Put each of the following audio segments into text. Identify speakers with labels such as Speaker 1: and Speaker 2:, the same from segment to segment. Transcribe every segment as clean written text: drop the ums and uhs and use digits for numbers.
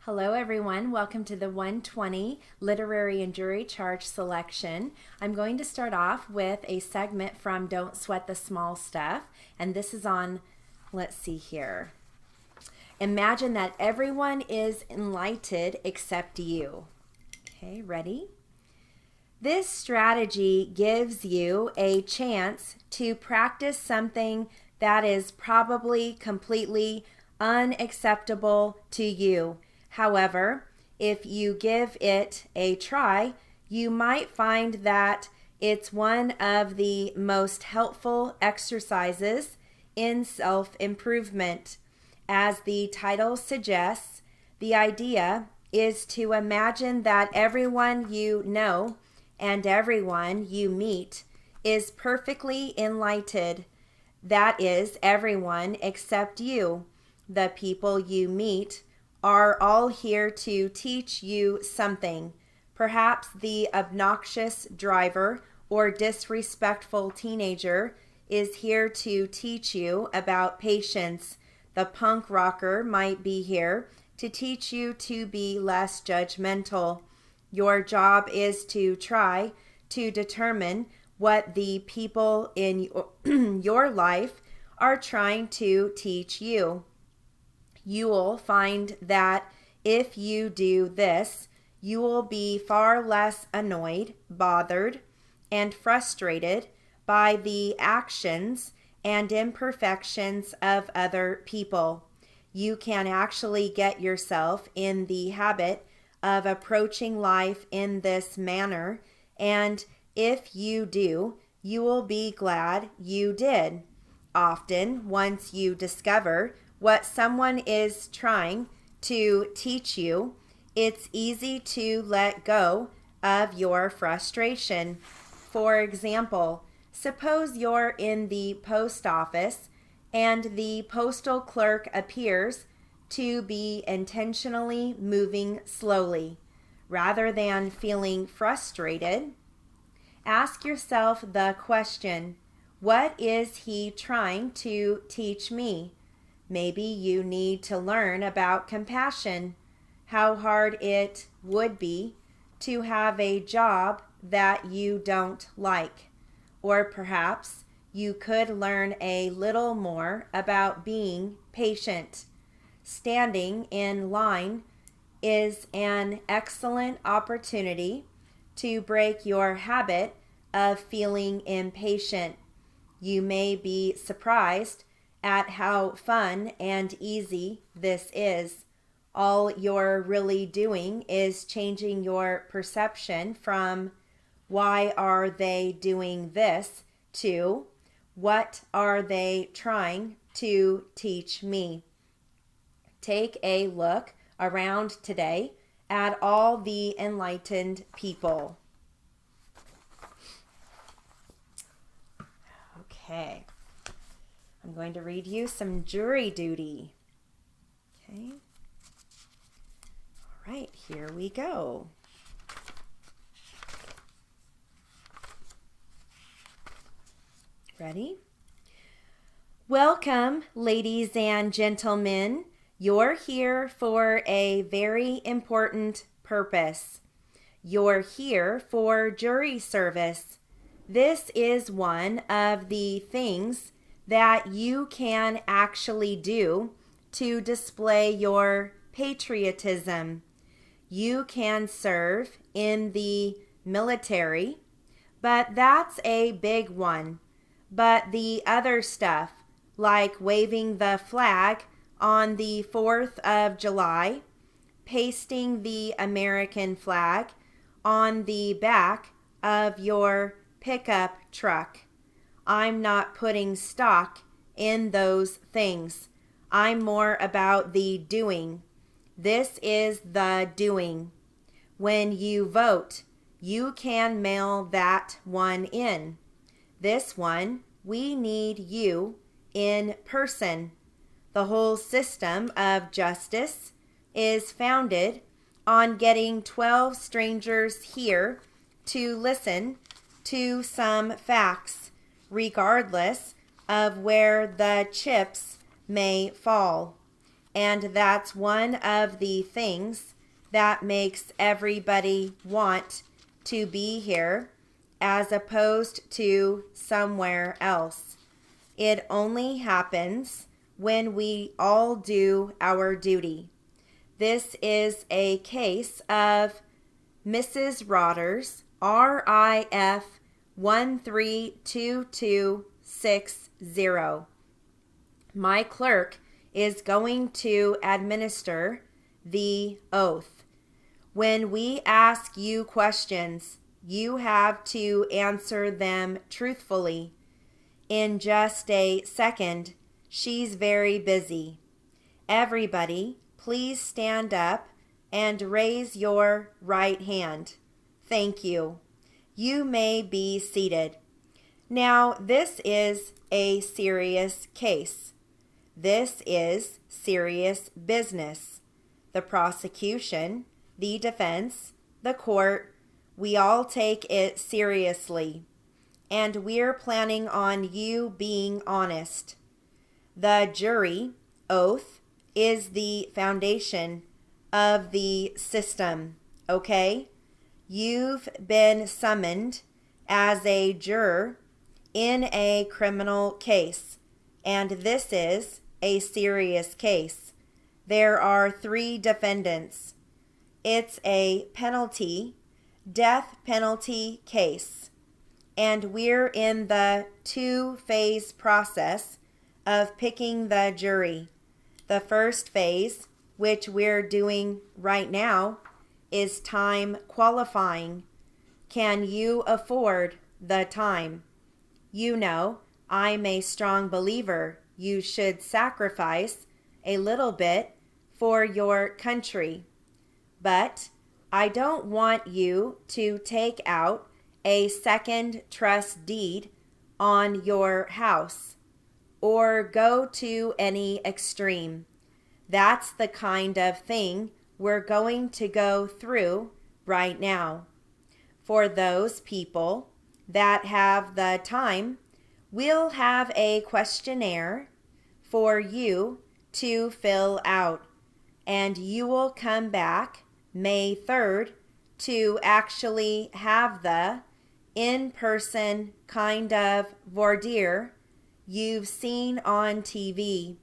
Speaker 1: Hello everyone, welcome to the 120 Literary and Jury Charge selection. I'm going to start off with a segment from Don't Sweat the Small Stuff, and this is on, let's see here. Imagine that everyone is enlightened except you. Okay, ready? This strategy gives you a chance to practice something that is probably completely unacceptable to you. However, if you give it a try, you might find that it's one of the most helpful exercises in self-improvement. As the title suggests, the idea is to imagine that everyone you know and everyone you meet is perfectly enlightened. That is, everyone except you. The people you meet are all here to teach you something. Perhaps the obnoxious driver or disrespectful teenager is here to teach you about patience. The punk rocker might be here to teach you to be less judgmental. Your job is to try to determine what the people in your life are trying to teach you. You will find that if you do this, you will be far less annoyed, bothered, and frustrated by the actions and imperfections of other people. You can actually get yourself in the habit of approaching life in this manner, and if you do, you will be glad you did. Often, once you discover what someone is trying to teach you, it's easy to let go of your frustration. For example, suppose you're in the post office and the postal clerk appears to be intentionally moving slowly. Rather than feeling frustrated, ask yourself the question, what is he trying to teach me? Maybe you need to learn about compassion, how hard it would be to have a job that you don't like. Or perhaps you could learn a little more about being patient. Standing in line is an excellent opportunity to break your habit of feeling impatient. You may be surprised at how fun and easy this is. All you're really doing is changing your perception from why are they doing this to what are they trying to teach me. Take a look around today at all the enlightened people. Okay. I'm going to read you some jury duty. Okay. All right, here we go. Ready? Welcome, ladies and gentlemen. You're here for a very important purpose. You're here for jury service. This is one of the things that you can actually do to display your patriotism. You can serve in the military, but that's a big one. But the other stuff, like waving the flag on the 4th of July, pasting the American flag on the back of your pickup truck, I'm not putting stock in those things. I'm more about the doing. This is the doing. When you vote, you can mail that one in. This one, we need you in person. The whole system of justice is founded on getting 12 strangers here to listen to some facts, regardless of where the chips may fall. And that's one of the things that makes everybody want to be here as opposed to somewhere else. It only happens when we all do our duty. This is a case of Mrs. Rodders, RIF 132260. My clerk is going to administer the oath. When we ask you questions, you have to answer them truthfully. In just a second, she's very busy. Everybody, please stand up and raise your right hand. Thank you. You may be seated. Now, this is a serious case. This is serious business. The prosecution, the defense, the court, we all take it seriously. And we're planning on you being honest. The jury oath is the foundation of the system, okay? You've been summoned as a juror in a criminal case, and this is a serious case. There are 3 defendants. It's a death penalty case, and we're in the 2-phase process of picking the jury. The first phase, which we're doing right now, is time qualifying. Can you afford the time? You know, I'm a strong believer you should sacrifice a little bit for your country. But I don't want you to take out a second trust deed on your house or go to any extreme. That's the kind of thing we're going to go through right now. For those people that have the time, we'll have a questionnaire for you to fill out, and you will come back May 3rd to actually have the in-person kind of voir dire you've seen on TV,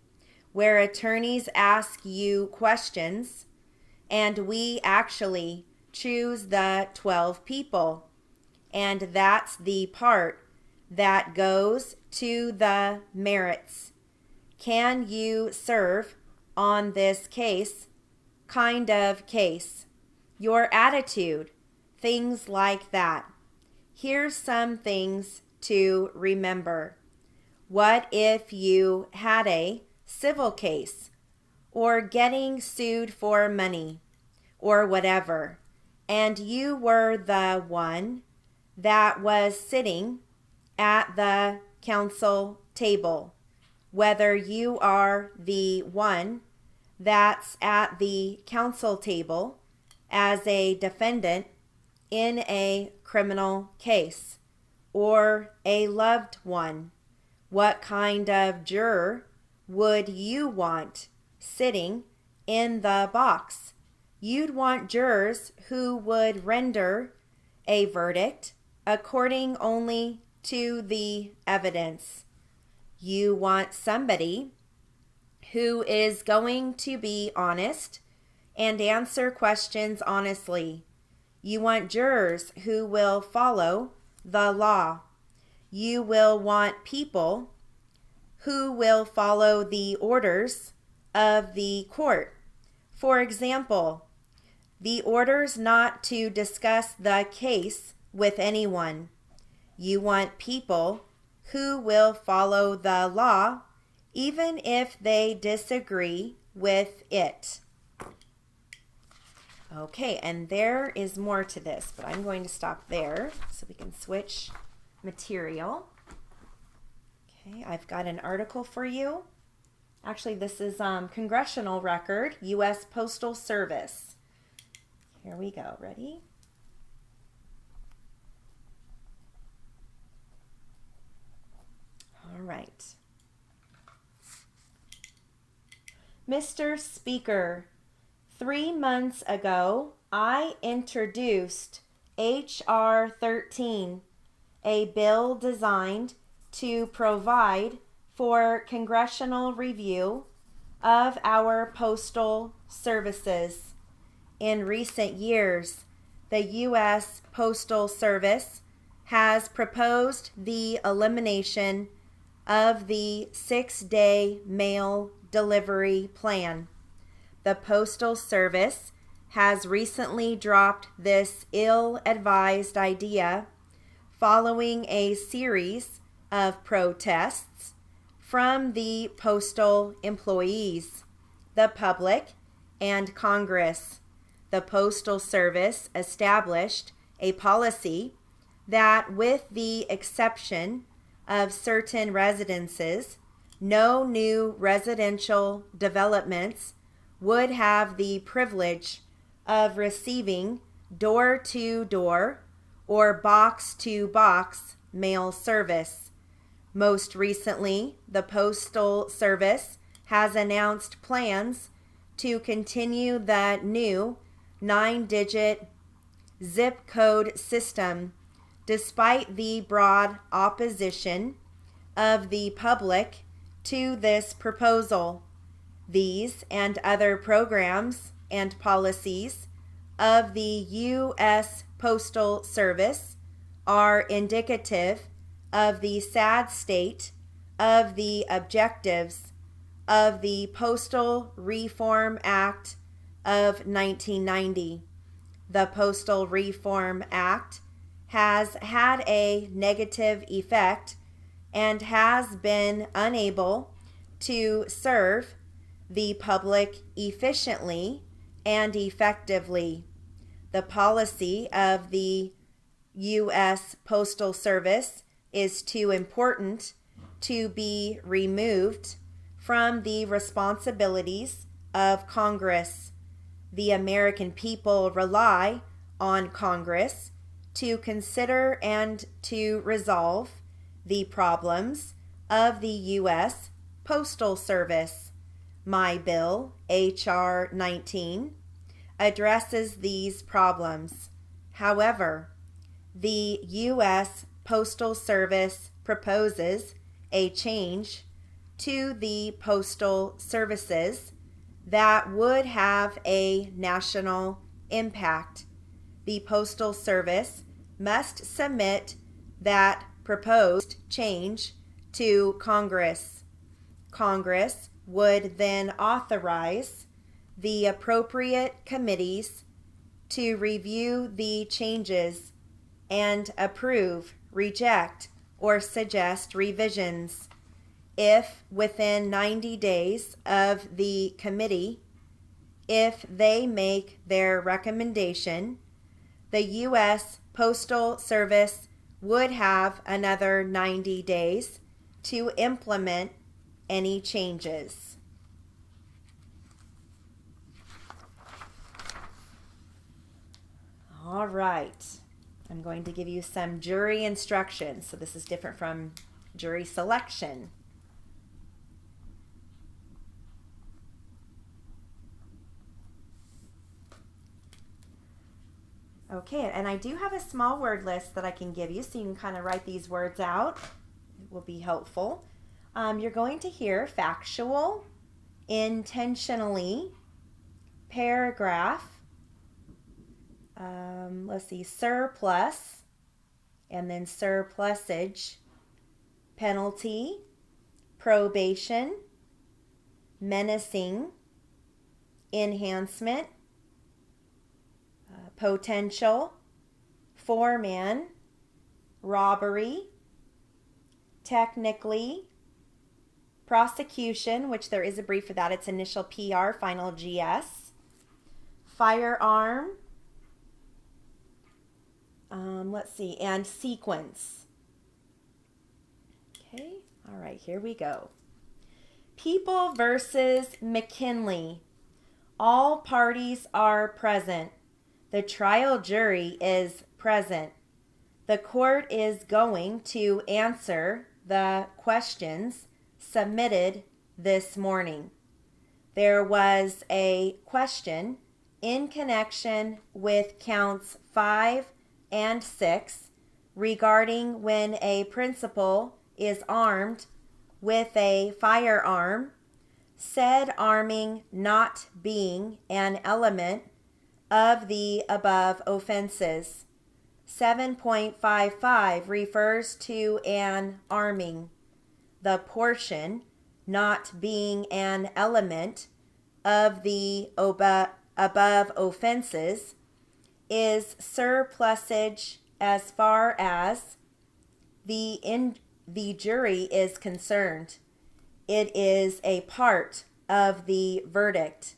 Speaker 1: where attorneys ask you questions and we actually choose the 12 people. And that's the part that goes to the merits. Can you serve on this case? Kind of case. Your attitude, things like that. Here's some things to remember. What if you had a civil case or getting sued for money or whatever, and you were the one that was sitting at the counsel table, whether you are the one that's at the counsel table as a defendant in a criminal case or a loved one. What kind of juror would you want sitting in the box? You'd want jurors who would render a verdict according only to the evidence. You want somebody who is going to be honest and answer questions honestly. You want jurors who will follow the law. You will want people who will follow the orders of the court. For example, the orders not to discuss the case with anyone. You want people who will follow the law even if they disagree with it. Okay, and there is more to this, but I'm going to stop there so we can switch material. Okay, I've got an article for you. Actually, this is Congressional Record, U.S. Postal Service. Here we go. Ready? All right. Mr. Speaker, 3 months ago, I introduced H.R. 13, a bill designed to provide for congressional review of our postal services. In recent years, the U.S. Postal Service has proposed the elimination of the 6-day mail delivery plan. The Postal Service has recently dropped this ill-advised idea following a series of protests from the postal employees, the public, and Congress. The Postal Service established a policy that, with the exception of certain residences, no new residential developments would have the privilege of receiving door-to-door or box-to-box mail service. Most recently, the Postal Service has announced plans to continue the new 9-digit zip code system despite the broad opposition of the public to this proposal. These and other programs and policies of the U.S. Postal Service are indicative of the sad state of the objectives of the Postal Reform Act of 1990. The Postal Reform Act has had a negative effect and has been unable to serve the public efficiently and effectively. The policy of the U.S. Postal Service is too important to be removed from the responsibilities of Congress. The American people rely on Congress to consider and to resolve the problems of the U.S. Postal Service. My bill, H.R. 19, addresses these problems. However, the U.S. Postal Service proposes a change to the postal services that would have a national impact. The Postal Service must submit that proposed change to Congress. Congress would then authorize the appropriate committees to review the changes and approve, reject, or suggest revisions. If within 90 days of the committee, if they make their recommendation, the U.S. Postal Service would have another 90 days to implement any changes. All right, I'm going to give you some jury instructions. So this is different from jury selection. Okay, and I do have a small word list that I can give you so you can kind of write these words out. It will be helpful. You're going to hear factual, intentionally, paragraph, surplus, and then surplusage, penalty, probation, menacing, enhancement, potential, foreman, robbery, technically, prosecution, which there is a brief for that, it's initial PR, final GS, firearm, and sequence. Okay, all right, here we go. People versus McKinley. All parties are present. The trial jury is present. The court is going to answer the questions submitted this morning. there was a question in connection with counts 5 and 6 regarding when a principal is armed with a firearm, said arming not being an element of the above offenses. 7.55 refers to an arming. The portion not being an element of the above offenses is surplusage as far as the jury is concerned. It is a part of the verdict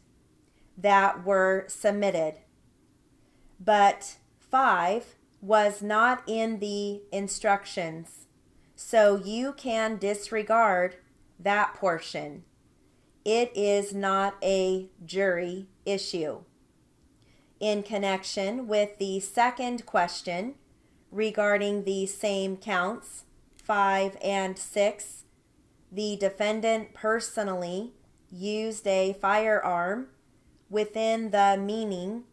Speaker 1: that were submitted. But 5 was not in the instructions, so you can disregard that portion. It is not a jury issue. In connection with the second question regarding the same counts, 5 and 6, the defendant personally used a firearm within the meaning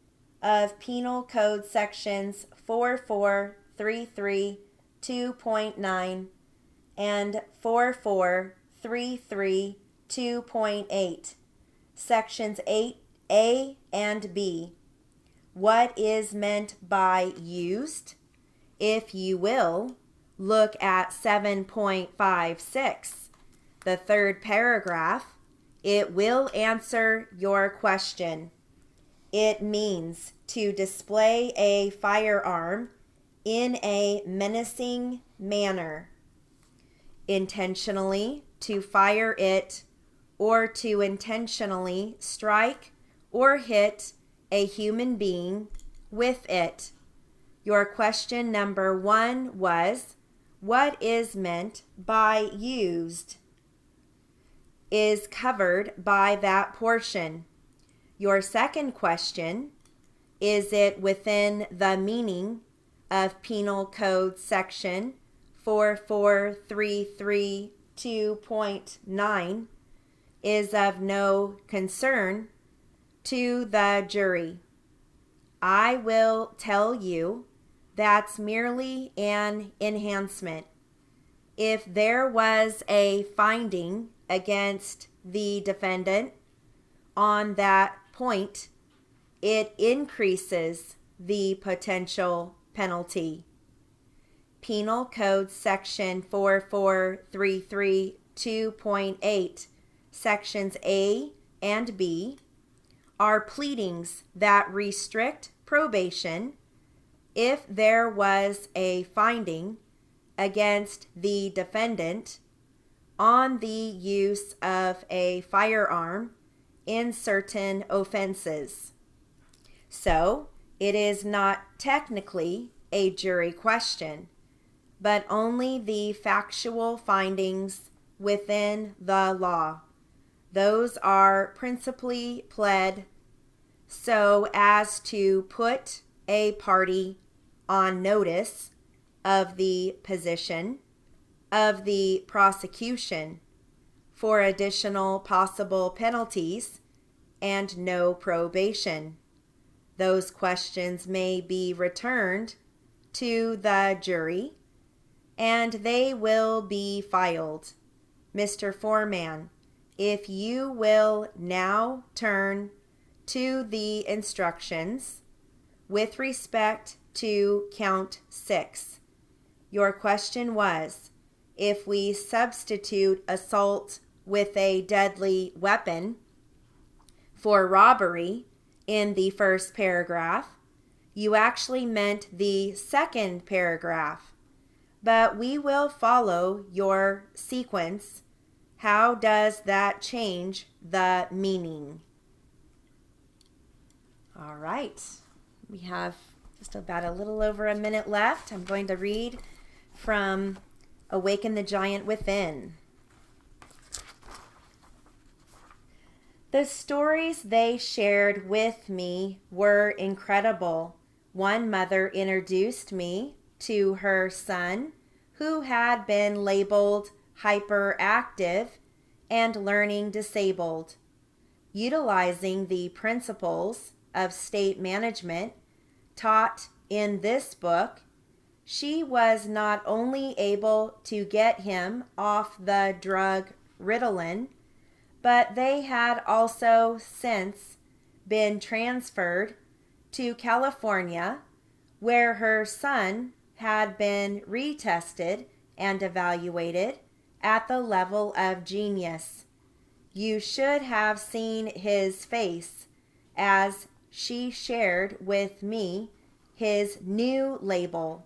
Speaker 1: of Penal Code Sections 4433.2.9 and 4433.2.8, Sections 8A and B. What is meant by used? If you will, look at 7.56, the third paragraph. It will answer your question. It means to display a firearm in a menacing manner, intentionally to fire it, or to intentionally strike or hit a human being with it. Your question number 1 was, what is meant by used? Is covered by that portion. Your second question, is it within the meaning of Penal Code Section 4433.2.9, is of no concern to the jury. I will tell you that's merely an enhancement. If there was a finding against the defendant on that point, it increases the potential penalty. Penal Code Section 4433.2.8, Sections A and B, are pleadings that restrict probation if there was a finding against the defendant on the use of a firearm in certain offenses. So, it is not technically a jury question, but only the factual findings within the law. Those are principally pled so as to put a party on notice of the position of the prosecution for additional possible penalties and no probation. Those questions may be returned to the jury, and they will be filed. Mr. Foreman, if you will now turn to the instructions with respect to count 6. Your question was, if we substitute assault with a deadly weapon for robbery in the first paragraph, you actually meant the second paragraph, but we will follow your sequence. How does that change the meaning? All right, we have just about a little over a minute left. I'm going to read from Awaken the Giant Within. The stories they shared with me were incredible. One mother introduced me to her son, who had been labeled hyperactive and learning disabled. utilizing the principles of state management taught in this book, she was not only able to get him off the drug Ritalin, but they had also since been transferred to California, where her son had been retested and evaluated at the level of genius. You should have seen his face as she shared with me his new label.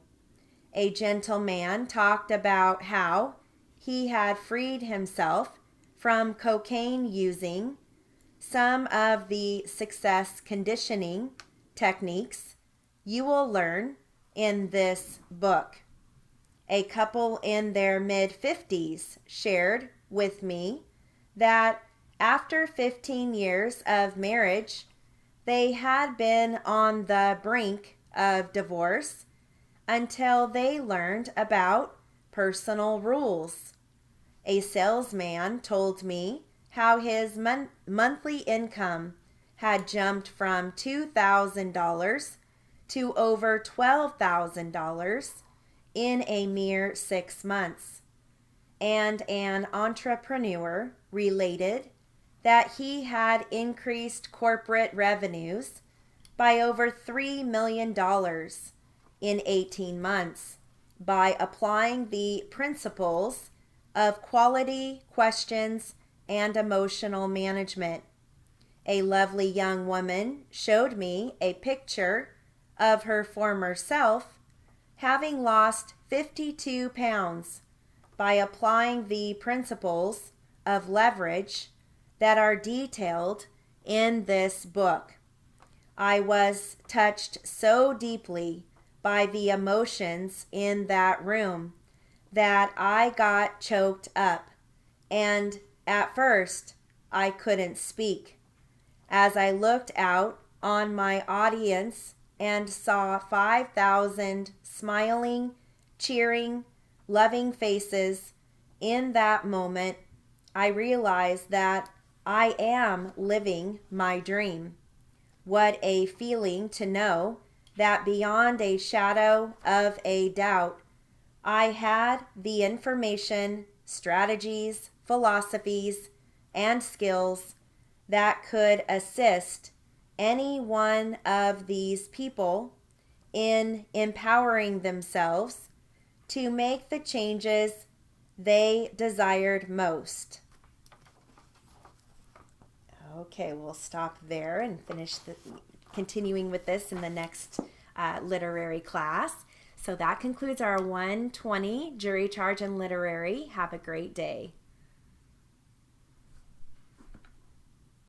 Speaker 1: A gentleman talked about how he had freed himself from cocaine using some of the success conditioning techniques you will learn in this book. A couple in their mid-50s shared with me that after 15 years of marriage, they had been on the brink of divorce until they learned about personal rules. A salesman told me how his monthly income had jumped from $2,000 to over $12,000 in a mere 6 months. And an entrepreneur related that he had increased corporate revenues by over $3 million in 18 months by applying the principles of quality, questions, and emotional management. A lovely young woman showed me a picture of her former self having lost 52 pounds by applying the principles of leverage that are detailed in this book. I was touched so deeply by the emotions in that room that I got choked up, and at first I couldn't speak. As I looked out on my audience and saw 5,000 smiling, cheering, loving faces in that moment, I realized that I am living my dream. What a feeling to know that beyond a shadow of a doubt, I had the information, strategies, philosophies, and skills that could assist any one of these people in empowering themselves to make the changes they desired most. Okay, we'll stop there and finish continuing with this in the next literary class. So that concludes our 120 Jury Charge and Literary. Have a great day.